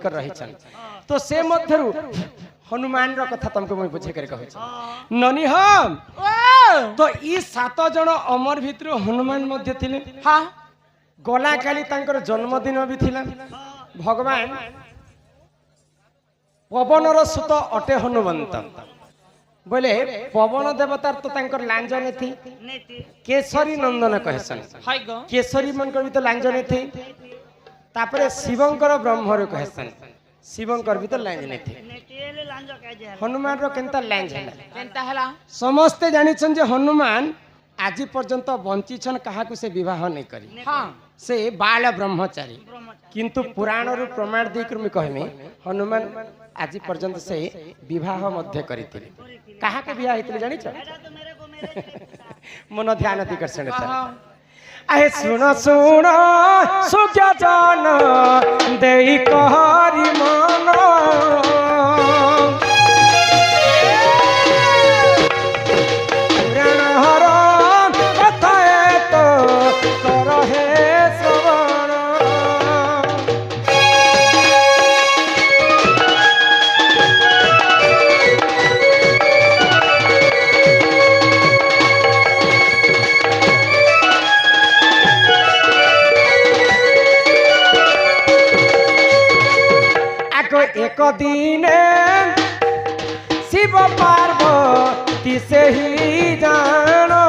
कर रही तो से मध्यरु हनुमान रो कथा तुमको मुझे बुझे कर कहै ननी हम तो ई 7 जन अमर भितर हनुमान मध्य थिले हाँ गला काली तांकर जन्मदिन भी थिला भगवान पवन सुत अटे हनुमंत बोले पवन देवतार तो तांकर लांजने थी केसरी नंदन कहसन केसरी मनकर भी तो लांजने थी तापरे शिवंकर ब्रह्मर कहसन शिवंकर भी तो लांजने थी हनुमान रो केनता लांज हला समस्ते जानिछन जे हनुमान आज पर्यंत बंचिछन काहाकु से विवाह नहीं करी हाँ से बाल ब्रह्मचारी किंतु पुराण रु प्रमाण दे कर मैं कहमी हनुमान आज पर्यंत से विवाह मध्य करिथिले काहा के विवाह हितले जानि छ मन ध्यान दिकर्षण आहे सुन सुन सुख्या जान देई कहरी मन एक दिन शिव पार्वती से ही जानो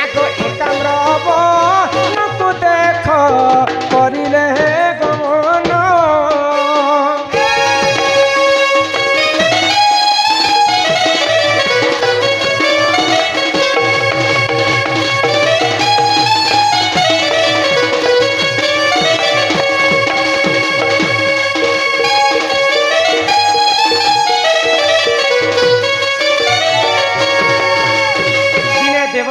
आगो एकाम्र तू देख करिले गमन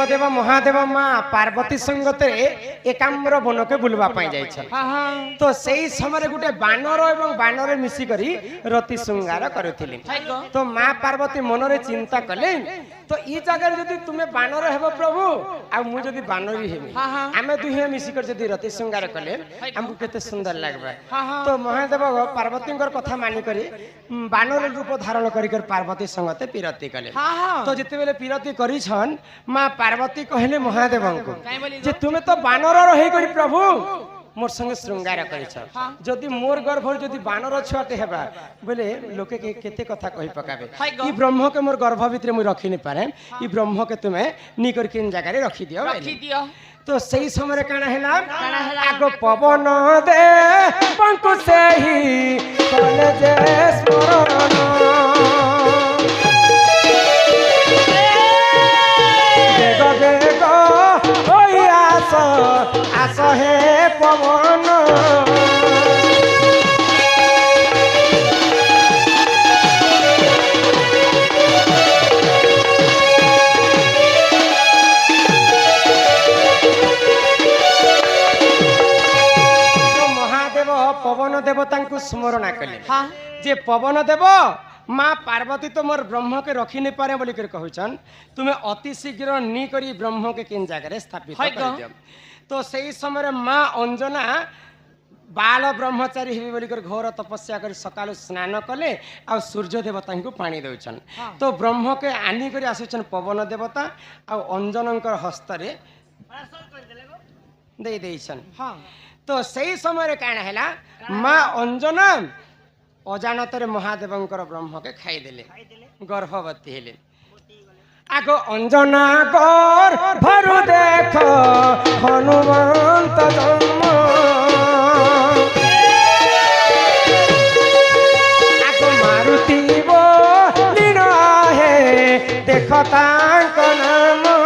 देव महादेव माँ पार्वती संगत एकाम्र वन के बुलवा जाय तो सही समय गोटे बानर एवं बानर मिसिकरी रति श्रृंगार करथिले तो माँ पार्वती मन रे चिंता कले तो ई जगह जदि तुमे बानर हेबो प्रभु आ मु जदि बानरी हेबी आमे दुहे मिसिकर जदि रति श्रृंगार कले हमको केते सुंदर लागबा तो महादेव पार्वती कथा मानि करी बानर रूप धारण करी पार्वती संगते पिरती कले तो जते बेले पिरती करी छन माँ पार्वती कहले महादेव को जे तुमे तो बानर रही करी प्रभु मोर संगे श्रृंगार करिछ जदि मोर गर्भ जदि बानर छुआटे हेबा बोले लोके के केते कथा कहि पकाबे ई ब्रह्म के मोर गर्भ भितर मु रखि नै पारे ई ब्रह्म के तुमे निकर किन जगह रे रखि दियो तो सही समय काना हैला आगो पवन दे पंकु से ही कले जे स्मरण आस हे पवन महादेव पवन देवता को स्मरण कले जे पवन देव माँ पार्वती तो मोर ब्रह्म के रखी नहीं पारे बोली कर कहउछन तुमे अति शीघ्र नी करी ब्रह्म के किन जगह स्थापित कर दियो तो सही समय माँ अंजना बाल ब्रह्मचारी हेबी बोली कर घोर तपस्या कर सकाल स्नान कले आ सूर्य देवता को पानी देउछन तो ब्रह्म के आनी करी आसुछन पवन देवता आ अंजनकर हस्त रे दे देइछन तो सही समय काना हैला माँ अंजना अजानत महादेवंकर ब्रह्म के खाई देले गर्भवती हेले आगो अंजना कर भरु देख हनुमंत जन्म आगो मारुति वो लीना है देख तांक नाम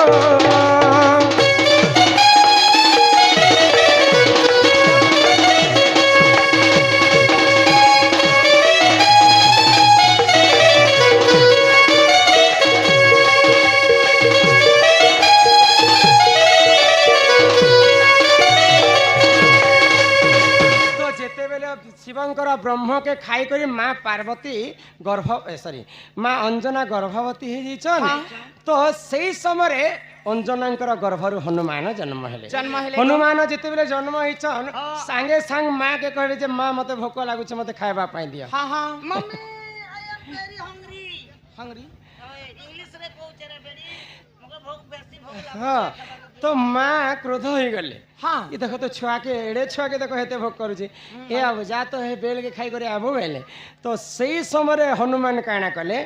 शिवंकर ब्रह्म के खाई करी माँ पार्वती गर्भ सॉरी माँ अंजना गर्भवती हो तो सही समय अंजनांकर गर्भरु हनुमान जन्म हेले हनुमान जिते बेले जन्म होइछन संगे संग मां के कहले जे मां मते भोक लागु छ मते खाइबा पाई दिया हां हां mummy I am very hungry hungry English रे कहू रे बेरी मगे भोक बेसी भोक लागु हां तो मां क्रोध हो गले हां ये देखो तो छुआ के एड़े छुआ के देखो हेते भोक करू छी ए अब जा तो हे बेल के खाई करे आबो बेले तो सही समय रे हनुमान काना कले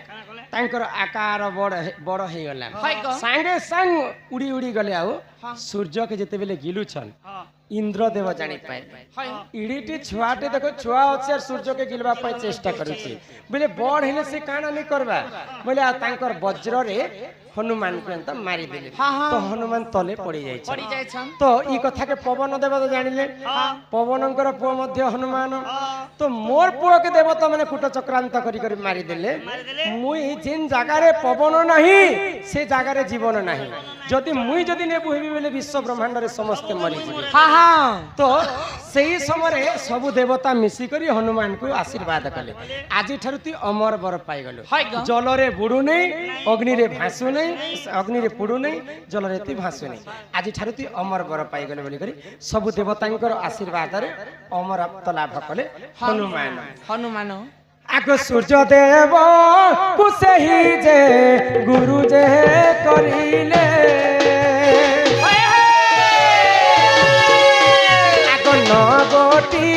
तांकर आकार बड़ हे गला संगे संग उड़ी उड़ी गले आउ सूर्य के जेते बेले गिलु छन इंद्रदेव जानी पाए इडीटी छुआटे देखो छुआ अच्छे और सूर्य के गिलवा पाई चेष्टा करुछि बोले बड़ हेले से काना नहीं करबा बोले आ तांकर वज्र रे हनुमान को एंता मारी देले तो हनुमान तले पड़ी जाय तो ई कथा के पवन देव तो जानिले पवनंकर पुओ मध्य हनुमान तो मोर पुओ के देवता माने कुट चक्रांत करी करी मारी देले मुई जिन जगह रे पवन नहीं से जगह रे जीवन नहीं जदि मुई जदि ने बुहिबी बेले विश्व ब्रह्मांड रे समस्त मरि जिवे तो सही समय रे सब देवता मिसी करी हनुमान को आशीर्वाद कले आजि ठारु ती अमर बर पाई गलो जल रे बुडू नै अग्नि रे भासु नै अग्नि रे पुडू नै जल रे ती भासु नै आजि ठारु ती अमर बर पाई गले बोली करी सब देवतांकर आशीर्वाद रे अमर लाभ कले हनुमान हनुमान आगो सूर्य देव कुसे ही जे गुरु जे करिले आगो न गोटी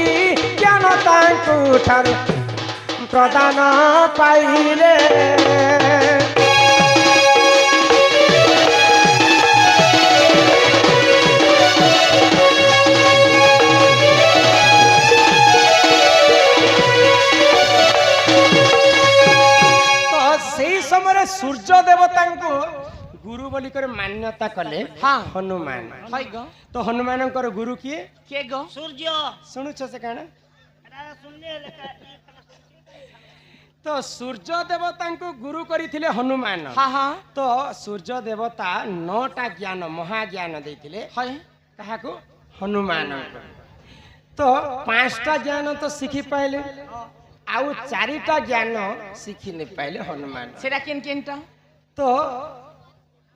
ज्ञान तांकु ठारु प्रदान पाइले सूर्य देवता को गुरु बोली कर मान्यता कले हनुमान तो हनुमान गुरु किए के गो सूर्य सुनु से काना तो सूर्य देवता को गुरु करिथिले हनुमान तो सूर्य देवता 9टा ज्ञान महाज्ञान देथिले कहा को हनुमान तो 5टा ज्ञान तो सीखी पाइले आउ 4टा ज्ञान सीखी नहीं पाइले हनुमान सेटा केन केनटा तो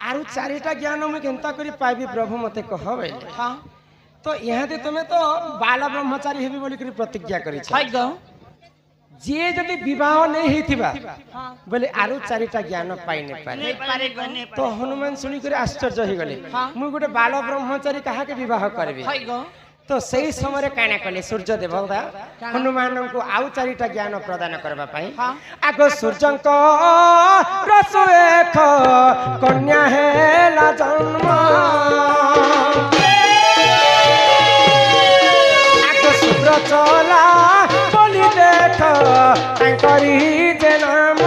आरु 4टा ज्ञान में केनता करी पाइबी प्रभु मते कह बेले हां तो यहाँ दे तुमे तो बाल ब्रह्मचारी हेबी बोली करी प्रतिज्ञा करी छै जे जदि विवाह नहीं हेतिबा बोले आरु 4टा ज्ञान पाइ नहीं पारे तो हनुमान सुनी करे आश्चर्य हो गले मु गोटे बाल ब्रह्मचारी कहा के विवाह करबे तो सही समय काना कले सूर्य देवता हनुमान को आउ 4टा ज्ञान प्रदान करबा पाई आगो सूर्यंक रसु एक कन्या हेला जन्म आगो शुभ्र चला बोली देख तांकरी जे नाम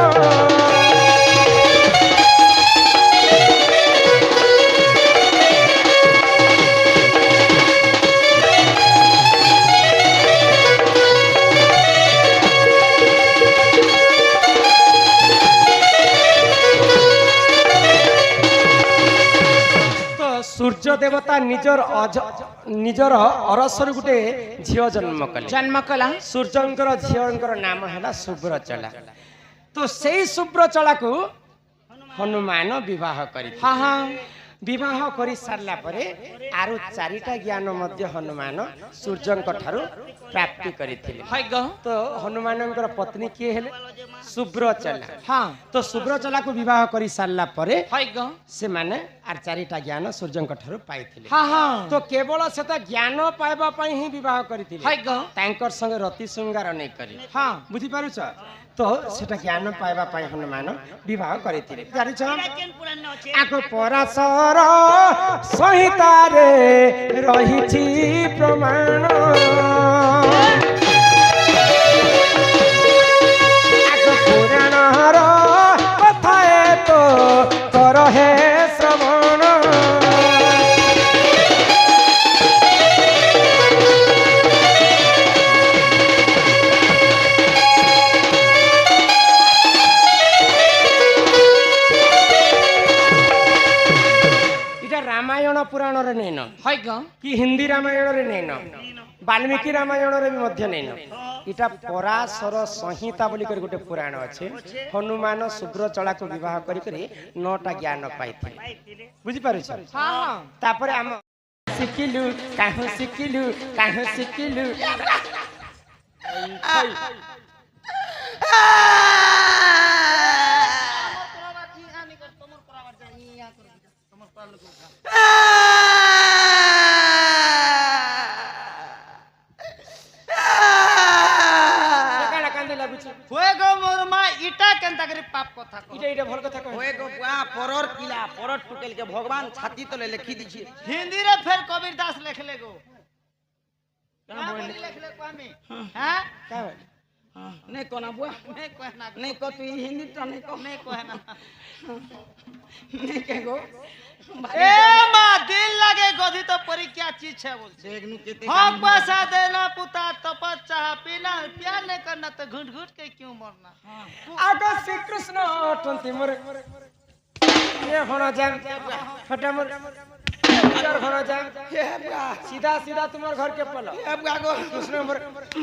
सूर्य देवता निजर अरसर गुटे झियो जन्म कला सूर्यंकर झियोंकर नाम है शुभ्रचला तो सही शुभ्रचला को हनुमान विवाह करी विवाह करी सारला परे आरु 4टा ज्ञान मध्य हनुमान सूर्यंक ठारू प्राप्ति करिथिले तो हनुमानंकर पत्नी किए हेले शुभ्रचला तो शुभ्रचला को विवाह करी सारला परे से माने आर 4टा ज्ञान सूर्यंक ठारू पाइथिले तो केवल सेता ज्ञान पाइबा पई ही विवाह करिथिले तांकर संगे रति श्रृंगार नै करी बुझी पारुछ तो सेटा ज्ञान पाइबा पई हनुमान विवाह करिथिले जानि छ आको पराशर संहिता रे रहिछि प्रमाण आको पुराण रो कथा तो कर हे श्रवण रामायण पुराण रे नैन कि हिंदी रामायण रे नैन ବାଲ୍ମୀକି ରାମାୟଣରେ ବି ମଧ୍ୟ ନେଇନ ଏଟା ପରାଶର ସଂହିତା ବୋଲି କରି ଗୋଟେ ପୁରାଣ ଅଛି ହନୁମାନ ଶୁଭ୍ରଚଳାକୁ ବିବାହ କରି କରି 9ଟା ଜ୍ଞାନ ପାଇଥିଲେ ବୁଝିପାରୁଛ ତାପରେ ଆମ ଶିଖିଲୁ କାହୁ ଶିଖିଲୁ କାଣା କାନ୍ଦି ଲାଗୁଛି होए गो मोर माँ इटा केनता करी पाप कथा को ଏଇଟା ଭଲ କଥା କହ ओए गो बुआ परर किला परर टुकेल के भगवान छाती तले लिखी दीजिए हिंदी रे फिर कबीर दास लिख ले गो क्या बोली लिख ले को हमें हैं का भाई नहीं कोना बुआ नहीं कहना नहीं को तू हिंदी तो नहीं को नहीं कहना नहीं कह गो ए माँ दिल लगे गोधी तो परी क्या चीज है बोल देखनु केते हम पैसा देना पुता तपत चाह पीना प्यार नहीं करना तो घुट घुट के क्यों मरना आग श्रीकृष्ण अटंती मोर ये होना जाम हटा मोर इधर होना जाम ए बुआ सीधा सीधा तुम्हार घर के पलो ए बुआ गो कृष्ण मोर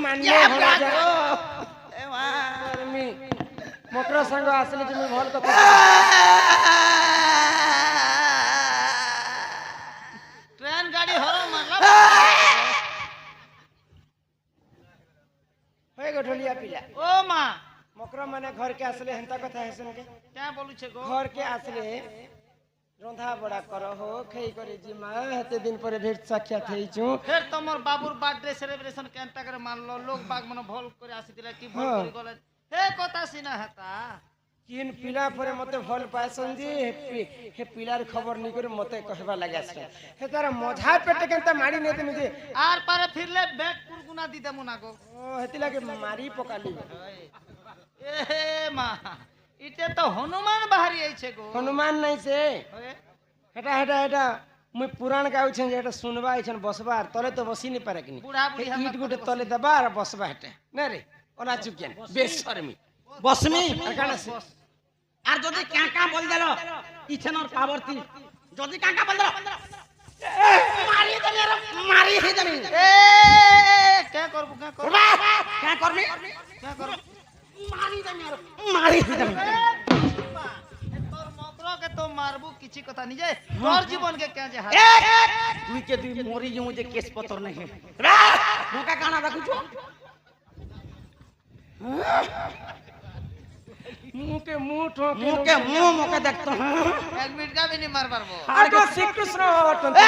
मान्य होना जाम ए मां मी मोटर संग आसले जे मी भल कथा ट्रेन गाड़ी हो मतलब होय गठलिया पिला ओ माँ मकर माने घर के आसले हंता कथा हेसन के क्या बोलू छे गो घर के आसले रंधा बड़ा कर हो खई करे जी मां हेते दिन पर भेट साक्षात हेइछु फिर तमर बाबूर बर्थडे सेलिब्रेशन केनता करे मान लो लोग बाग मन भल करे आसीतिला की भल हाँ। करी गले हे कथा सिना हेता किन पिला परे मते भल पासन जी हे पिलार खबर नि करे मते कहबा लागस हे तारा मझा पेट केनता मारी नेते मुझे आर पारे फिरले बैग कुरकुना दी देमु ना गो ओ हेति लागे मारी पकाली ए माँ इते तो हनुमान बाहरी आई छे गो हनुमान नहीं से होए हेटा हेटा हेटा मुई पुराण गाउ छन जे हेटा सुनबा आइछन बसबार तले तो बसी नि पारे किनी बूढ़ा बुढ़ी ईट गुटे तले दबार बसबा हेटे न रे ओना चुकियन बेशर्मी बसमी काना से আর যদি কাকা বল দিল ইছনর পাবর্তি যদি কাকা বল দিল মারি দেলি রে মারি হে দেলি ए क्या करबू क्या कर क्या करबी क्या कर मारी देली रे मारी হে দেলি तोर मकरो के तो मारबू किछि कथा नि जे तोर जीवन के क्या जे हाल তুই কে তুই মরি যাও যে কেস পত্র নাই মোকা কানা রাখুছ मुंह के मुंह ठोके মুকে মুহ মোকে দেখতো एक मिनट का भी नहीं मार पारबो आगो श्रीकृष्ण अटंती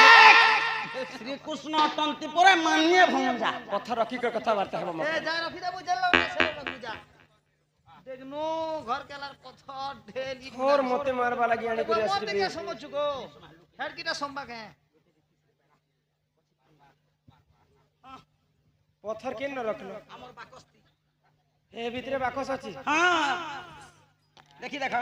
শ্রী কৃষ্ণ তন্তি পরে মানিয়ে ভঙ্গা कथा रखी के कथा वार्ता हेबो ए जा रखी दे बुझल लो से रखू जा देखनु घर के लार पत्थर ढेली और मते मारबा लागि आनी करे मत आसली के समझ गो हेड किटा संबा के पत्थर केन न रखलो আমার বাকস্তি ए भितरे बाकस अछि हां देखी देखा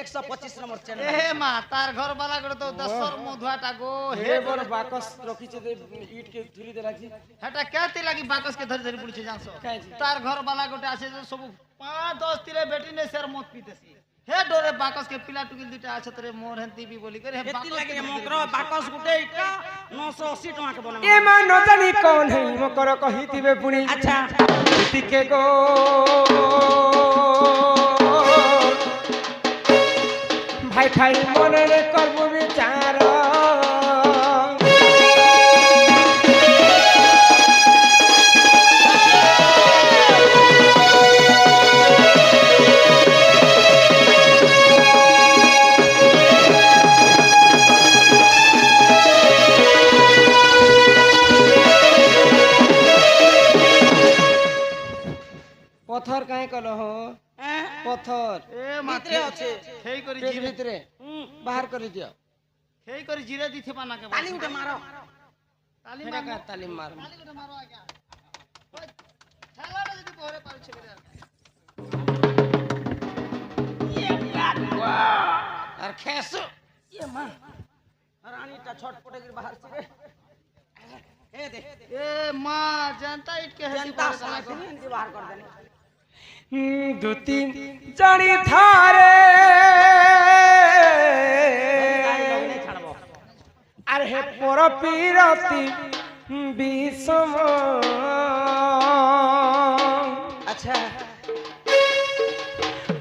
125 नंबर चैनल ए मां तार घर वाला गड़ तो दसर मधुआटा गो हे बर बाकस रखी छे दे ईट के धुरी दे राखी हेटा कहती लगी बाकस के धरी धरी पुछे जानसो काहे जी? तार घर वाला गोटे आसे जो सब 5-10 तिरे बेटी ने सर मत पीतेसी हे डोरे बाकस के पिला टुकिल दिटा आछे तरे मोर हंती भी बोली करे हे केती बाकस लागे के मकर बाकस गुटे इटा 980 टका के बना ए मा न जानी कौन है मकर कहितिबे पुनी अच्छा इति के गो भाई भाई मने रे करबो विचार पत्थर काहे कलो हो पत्थर ए मां ভিতরে আছে खेई करी पेट जीरे भितरे बाहर कर दियो खेई करी जीरे दिथे पाना के ताली उठे मारो ताली हेटा का तालीम मार ताली उठे मारो आज्ञा छाला जदी पोरे पार छे करे और खेसु ये मां रानीटा छटपटे के बाहर से ए दे ए मां जनता इट के हसी जनता समय से नहीं बाहर कर देने दो तीन जानी थारे गाय लोग नहीं छड़बो अरे हे पर पीरती বিষম আচ্ছা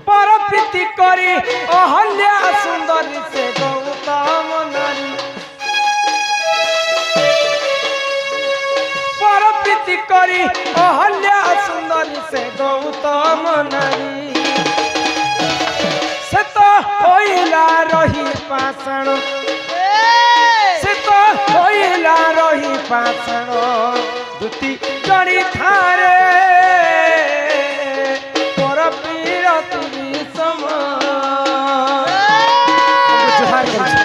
পরপ্রীতি করি অহল্যা সুন্দরী সে গৌতম নারী পরপ্রীতি করি অহল্যা সুন্দরী সে গৌতম নারী সে তো হইলা রহি পাষাণ সে তো হইলা রহি পাষাণ দুটি জড়ি থারে পরপ্রীতি বিষম জোহার করছি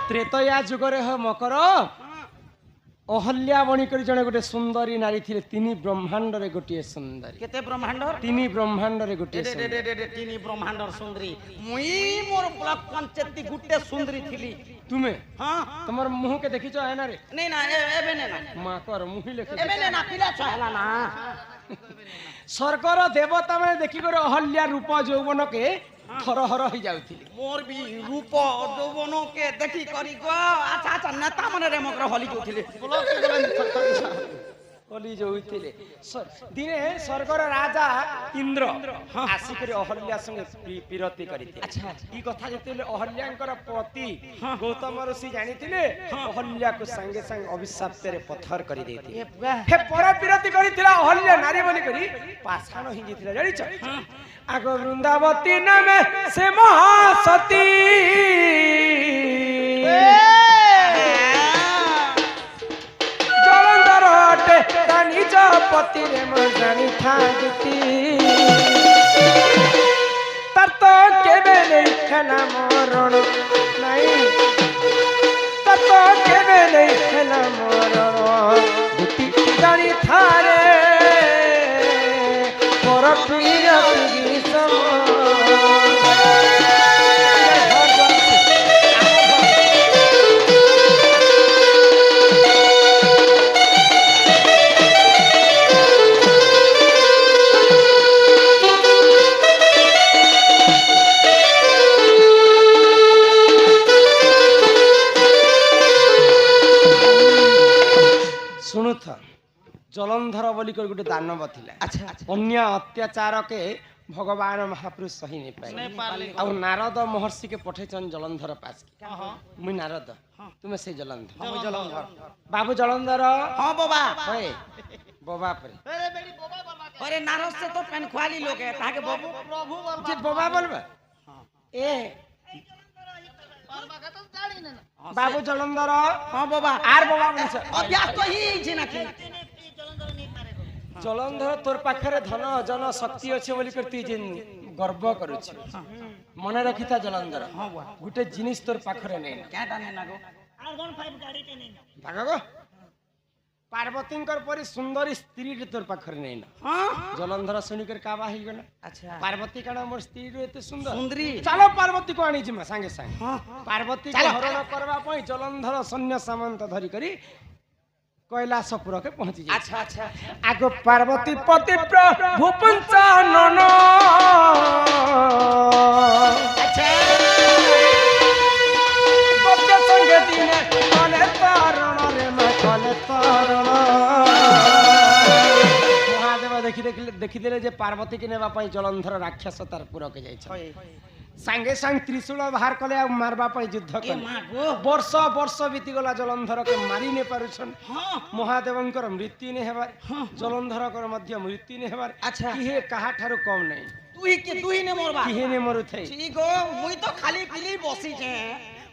ତ୍ରେତୟା ଯୁଗରେ ହ ମକର ଅହଲ୍ୟା ବଣିକରି ଜଣେ ଗୋଟେ ସୁନ୍ଦରୀ ନାରୀ ଥିଲେ ତିନି ବ୍ରହ୍ମାଣ୍ଡରେ ଗୋଟିଏ ସୁନ୍ଦରୀ কেতে ব্রহ্মাণ্ডর ତିନି ବ୍ରହ୍ମାଣ୍ଡରେ ଗୋଟିଏ ସୁନ୍ଦରୀ তিনি ব্রহ্মাণ্ডর সুন্দরী মুই মোর ব্লক পঞ্চায়েত গুটে সুন্দরী থিলি ତୁମେ হ্যাঁ ତମର ମୁହଁକେ ଦେଖିଛ ଆଇନାରେ নেই না এবে নে না ମାକର ମୁହିଁ ଲେଖେ এবে নে না পিলা ছহেলা না ସ୍ୱର୍ଗର ଦେବତା ମାନେ ଦେଖିକରି ଅହଲ୍ୟା ରୂପ ଯୌବନକେ ଥରହର ହେଇଯାଉଥିଲେ মোর বি রূপ যৌবনকে দেখি করি গো আচ্ছা আচ্ছা নেতা মানে রে মকর হলি যাউଥିଲେ হলি যাଉଥିଲେ ଦିନେ ସ୍ୱର୍ଗର ରାଜା ଇନ୍ଦ୍ର ଆସିକରି ଅହଲ୍ୟା ସଙ୍ଗେ ବିରତି କରିଥିଲେ ଆଚ୍ଛା এই কথা যেତେବେଳେ ଅହଲ୍ୟାଙ୍କର ପତି ଗୌତମ ଋଷି ଜାଣିଥିଲେ ଅହଲ୍ୟାକୁ ସାଙ୍ଗେ ସାଙ୍ଗେ ଅଭିଶାପ୍ତରେ ପଥର କରି ଦେଇଥିଲେ ହେ ପର ବିରତି କରିଥିଲା ଅହଲ୍ୟା ନାରୀ ବୋଲି କରି ପାଷାଣ ହେଇଯାଇଥିଲା ଜାଣିଛ ଆଗ ବୃନ୍ଦାବତୀ ନାମେ ସେ ମହାସତୀ ଜଳନ୍ଧର ଅଟେ ତା ନିଜ ପତିରେ ମୁଁ ଜାଣିଥାନ୍ତି ତାର ତ କେବେ ନେଇ ହେଲା ମରଣ ନାଇଁ ତାର ତ କେବେ ନେଇ ହେଲା ମରଣ ଦୁତି ଜାଣିଥାରେ ପର ପ୍ରିୟତି ବିଷମ ଶୁଣୁଥ ଜଳନ୍ଧର ବୋଲି କରି ଗୋଟେ ଦାନବ ଥିଲା আচ্ছা ଅନ୍ୟ ଅତ୍ୟାଚାରକେ ଭଗବାନ ମହାପୁରୁଷ ସହି ନେଇ ପାଇଲେ ଆଉ ନାରଦ ମହର୍ଷିକେ ପଠେଇଛନ୍ ଜଳନ୍ଧର ପାଶକେ ମୁଇଁ ନାରଦ ତୁମେ ସେଇ ଜଳନ୍ଧର ବାବୁ ଜଳନ୍ଧର হ্যাঁ বাবা ହଏ ବୋବା ପରେ अरे नारद से तो पेन खुआली लोग है ताके बाबू ଯେ ବୋବା ବୋଲବା ଏ ବାବୁ ଜଳନ୍ଧର हाँ बाबा ଆର ବୋବା ବୋଲଛ अभ्यास तो ही छे ना कि ଜଳନ୍ଧର ତୋର ପାଖରେ ଧନ ଜନ ଶକ୍ତି ଅଛି ବୋଲି କରି ତୁଇ ଯେନ୍ ଗର୍ବ କରୁଛୁ ମନେ ରଖିଥା ଜଳନ୍ଧର ଗୋଟେ ଜିନିଷ ତୋର ପାଖରେ ନେଇ क्या टाने ना गो ଭାଗ ଗো ପାର୍ବତୀଙ୍କର ପରି ସୁନ୍ଦରୀ ସ୍ତ୍ରୀଟେ ତୋର ପାଖରେ ନେଇ ନା हाँ ଜଳନ୍ଧର ଶୁଣିକରି କାବା ହେଇଗଲା अच्छा ପାର୍ବତୀ କାଣା ମୋର ସ୍ତ୍ରୀରୁ ଏତେ ସୁନ୍ଦର सुंदरी ଚାଲ ପାର୍ବତୀକୁ ଆଣିଯିମା ସାଙ୍ଗେ ସାଙ୍ଗେ हाँ ପାର୍ବତୀକୁ ହରଣ କରିବା ପାଇଁ ଜଳନ୍ଧର ସୈନ୍ୟ ସାମନ୍ତ ଧରିକରି କୈଳାସପୁରକେ ପହଞ୍ଚି ଯାଇ अच्छा अच्छा ଆଗ ପାର୍ବତୀ ପତି ପ୍ରଭୁ ପଞ୍ଚାନନ अच्छा ଗୋପେ ସଙ୍ଗେ ଦିନେ କଲେ ତରଣରେ ମା କଲେ ତରଣ ମହାଦେବ ଦେଖିଦେଲେ ଯେ ପାର୍ବତୀକି ନେବା ପାଇଁ ଜଳନ୍ଧର ରାକ୍ଷସ ତାର ପୁରକେ ଯାଇଛନ୍ତି ସାଙ୍ଗେ ସାଙ୍ଗେ ତ୍ରିଶୂଳ ବାହାର କଲେ ଆଉ ମାରବା ପାଇଁ ଯୁଦ୍ଧ ए କଲେ मां गो ବର୍ଷ ବର୍ଷ ବିତିଗଲା ଜଳନ୍ଧରକେ ମାରି ନେ ପାରୁଛନ୍ हाँ ମହାଦେବଙ୍କର ମୃତ୍ୟୁ ନେ ହେବାର ଜଳନ୍ଧରଙ୍କର ମଧ୍ୟ ମୃତ୍ୟୁ ନେ ହେବାର अच्छा କିଏ କାହା ଠାରୁ କମ ନାହିଁ तू ही ने मोरबा କିଏ ନେ ମରୁଥାଏ ठीक हो मुई तो खाली पिली बसी छे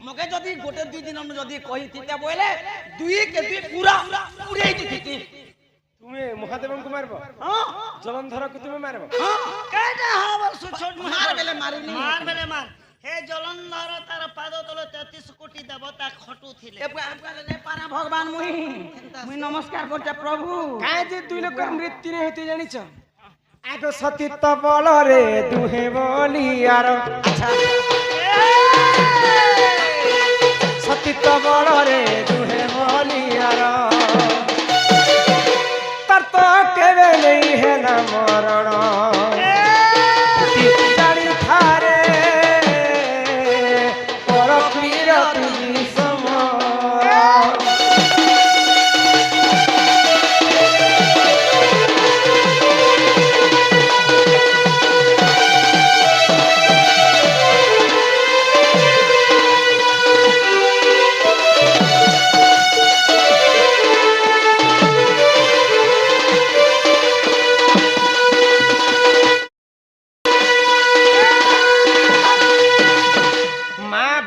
मके जदी गोटे दुई दिन हम जदी कहि थिते बोले दुई के दुई पूरा उड़े दिथि ତୁମେ ମହାଦେବଙ୍କୁ ମାରିବ हां ଜଳନ୍ଧରକୁ ତୁମେ ମାରିବ हां কেটা হব সুছোট मार बेले मारिनी মার বেলে মার হে জলন্ধর তার পাদ তলে 33 কোটি দেবতা খটু থিলে ने पारा भगवान मुई नमस्कार करते प्रभु କାଁ ଯେ ଦୁଇ ଲୋକର ମୃତ୍ୟୁ ନେ ହେତେ ଜାଣିଛ ଆଗ ସତୀତ୍ୱ ବଳରେ ଦୁହେଁ ବଲିଆର अच्छा সতীত বড়রে দুহে বলিয়ার তার তো কেবে নেই হেলা মরণ জানি থারে পর পীরতি সম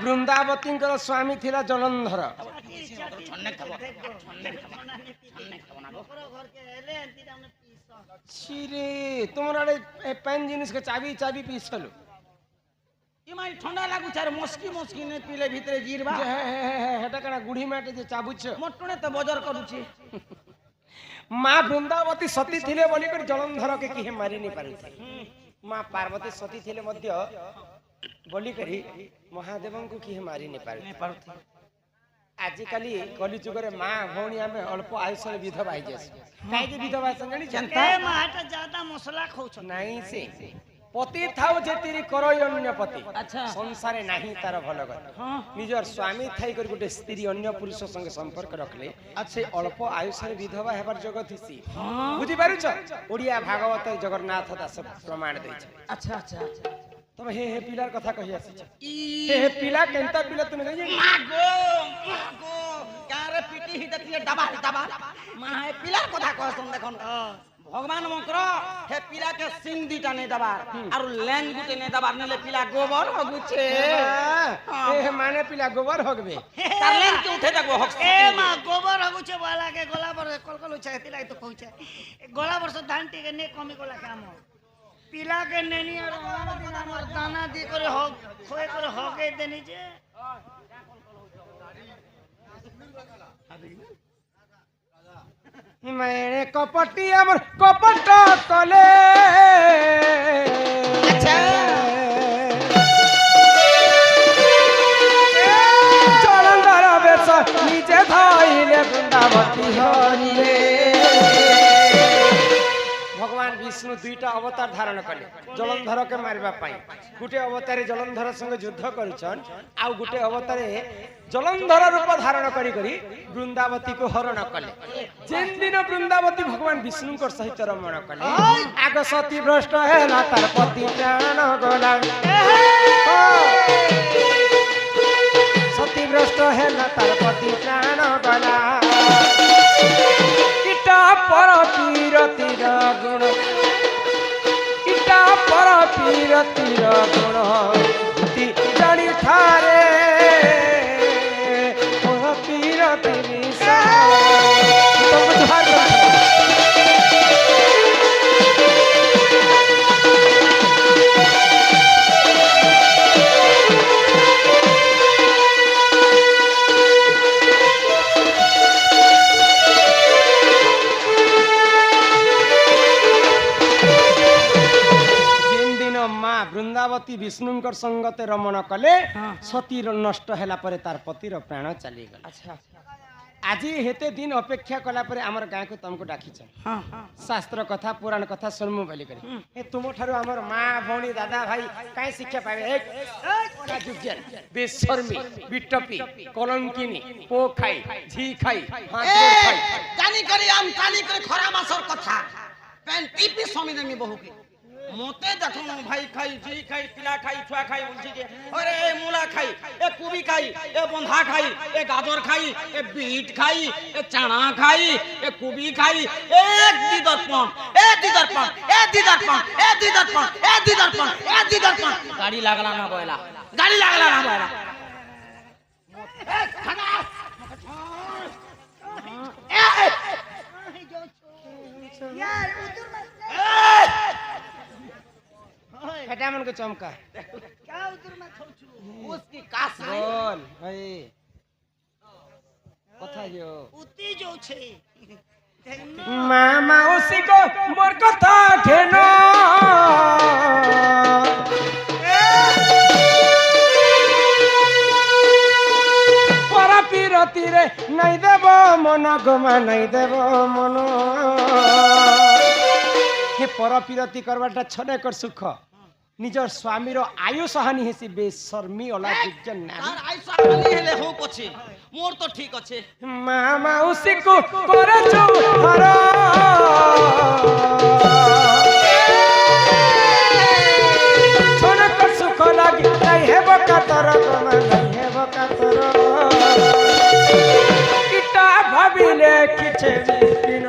বৃন্দাবতীঙ্কর স্বামী ଥିଲା জলন্ধর ছিরে তোমার আড়ে পেন জিনিসকে চাবি চাবি পিছলু ইমাই ঠান্ডা লাগুছে আর মস্কি মস্কি নে পিলে ভিতরে জিরবা হেটা কানা গুড়ি মাটি যে চাবুছ মোটনে তো বজর করুছি মা বৃন্দাবতী সতী ଥିଲେ বলি করে জলন্ধরকে কি মারি নি পারুছে মা পার্বতী সতী ଥିଲେ ମଧ୍ୟ বলি করি মহাদেবଙ୍କୁ কি মারি নি পারুছে আজকালি কলি যুগরে মা ভৌণী আমি অল্প আয়ুষরে বিধবা হয়ে যাস কাইকে বিধবা জানি জানতা ए माटा ज्यादा मसला खाउछ নাই সে পতি থাও যে তিরি করই অন্য পতি আচ্ছা। সংসারে নাহি তার ভালো কথা নিজর স্বামী থাই করে গোটে স্ত্রী অন্য পুরুষ সঙ্গে সম্পর্ক রাখলে সে অল্প আয়ুষরে বিধবা হেবার যোগ থিসি বুঝি পারুছ ওড়িয়া ভাগবত জগন্নাথ দাস প্রমাণ দেইছে আচ্ছা আচ্ছা তুমি হে হে পিলার কথা কহি আসিছ হে হে পিলা কেনতা পিলা তুমি জানি মাগো কারে পিটি হিতে ডাবা ডাবা মা হে পিলার কথা কহছন দেখুন ভগবান মকর হে পিলাকে সিং দিটা নে দাবার আর ল্যাং গুটে নে দাবার নেলে পিলা গোবর হগুছে হে মানে পিলা গোবর হগবে তার ল্যাং কে উঠে যাবো হক ए मा गोबर हगुछ वाला के गोला पर कलकल उछा तिला तो कहउछ गोला पर से धान टिके ने कमी गोला काम पिला के नेनी और दिन हमर दाना दी करे हो खोए करे होगे देनी जे मैंने कपटी अमर कपट कले জলন্ধর বেশ নিজে ধইলে বৃন্দাবতী হরিলে ভগবান বিষ্ণু দুইটা অবতার ধারণ কলে জলন্ধরকে মারিবা পাই গোটে অবতারে জলন্ধর সঙ্গে যুদ্ধ করছন আউ গোটে অবতারে জলন্ধর রূপ ধারণ করি করি বৃন্দাবতী কো হরণ কলে যেন দিন বৃন্দাবতী ভগবান বিষ্ণুঙ্কর সহিত রমণ কলে আগ সতী ভ্রষ্ট হেলা তার পতি প্রাণ গলা সতী ভ্রষ্ট হেলা তার পতি প্রাণ গলা ইটা পর পীরতির গুণ ইটা পর পীরতির গুণ জানি থারে পীরতি মিশা বৃন্দাবতী বিষ্ণুঙ্কর সঙ্গতে রমণ কলে সতীর নষ্ট হেলা পরে তার পতির প্রাণ চালি গলা আচ্ছা আজি হেতে দিন অপেক্ষা কলা পরে আমার গাঁকু তমকু ডাকিছ শাস্ত্র কথা পুরাণ কথা শুনমু বলি করে এ তুম ঠারু আমার মা ভৌণী দাদা ভাই কাই শিক্ষা পাবে এক যুগজান বেশর্মী বিট্টপি কলঙ্কিনী পো খাই ঝি খাই হাত খাই জানি করে খরা মাসর কথা পেন টিপি সমি দেমি বহুকে মতে দেখো ভাই খাই জি খাই পিলা খাই ছুয়া খাই বলছি যে আরে এ মূলা খাই এ কুবি খাই এ বন্ধা খাই এ গাজর খাই এ বিট খাই এ চানা খাই এ কুবি খাই এক দি দর্পণ গাড়ি লাগলা না বয়লা यार उधर मत फटा मन को चमका क्या उधर मत छोड़ू उसकी कास बोल भाई कथा जो उती जो छे मामा उसी को मोर कथा घेनो রে নাই দেব মন গোমা নাই দেব মন হে পরপিরতি করবাটা ছনেকর সুখ নিজর স্বামীর আয়ুষ হানি হেসি বেশর্মী অলা দুজন নারী তার আইসা খালি হেলে হো পছে মোর তো ঠিক আছে মা মাউসিকু করেছু হর ছনেকর সুখ লাগি নাই হেব কাতর গোমা নাই হেব কাতর কিটা ভাবিলে কিছে বিপিন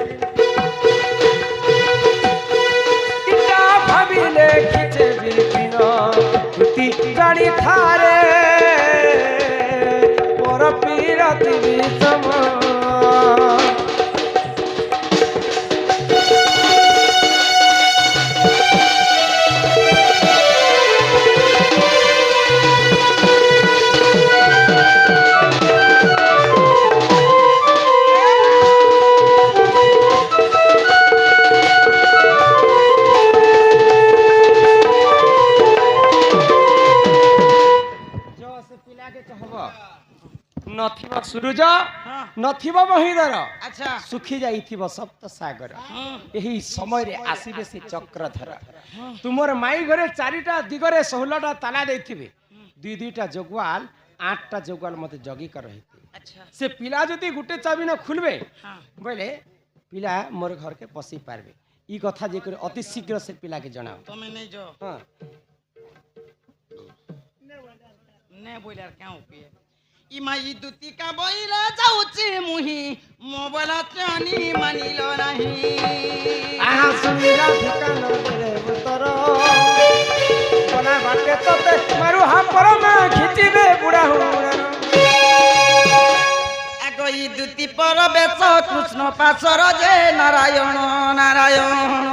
কিটা ভাবিলে কিছে বিপিন তুতি জানি থারে পর পিরতি বিষম নথিব সূরজ নথিব মহিধর আচ্ছা সুখী যাইথিব সপ্ত সাগর এই সময় আসিবে সে চক্রধর তুমর মাই ঘরে চারিটা দিগরে 16টা তালা দেইথিবে দুই দুইটা জগুয়াল 8টা জগুয়াল মতে জগি কর রহিতে আচ্ছা সে পিলা যদি গুটে চাবি না খুলবে বলে পিলা মোর ঘরকে পশি পারবে ই কথা যে করে অতি শীঘ্র সে পিলাকে জনাও তুমি নেই যো হ্যাঁ নে বইলার কেউ পিয়ে ইমাই দুতি কা বইলা যাউছি মুহি মোবাইল চানি মানিল নাহি আহা সুমিরা ঠিকান দেলে উত্তর কোনা বাটে তোতে মারু হাপর মা খিচিবে বুড়া হুড়া আগই দুতি পর বেশ কৃষ্ণ পাশর যে নারায়ণ নারায়ণ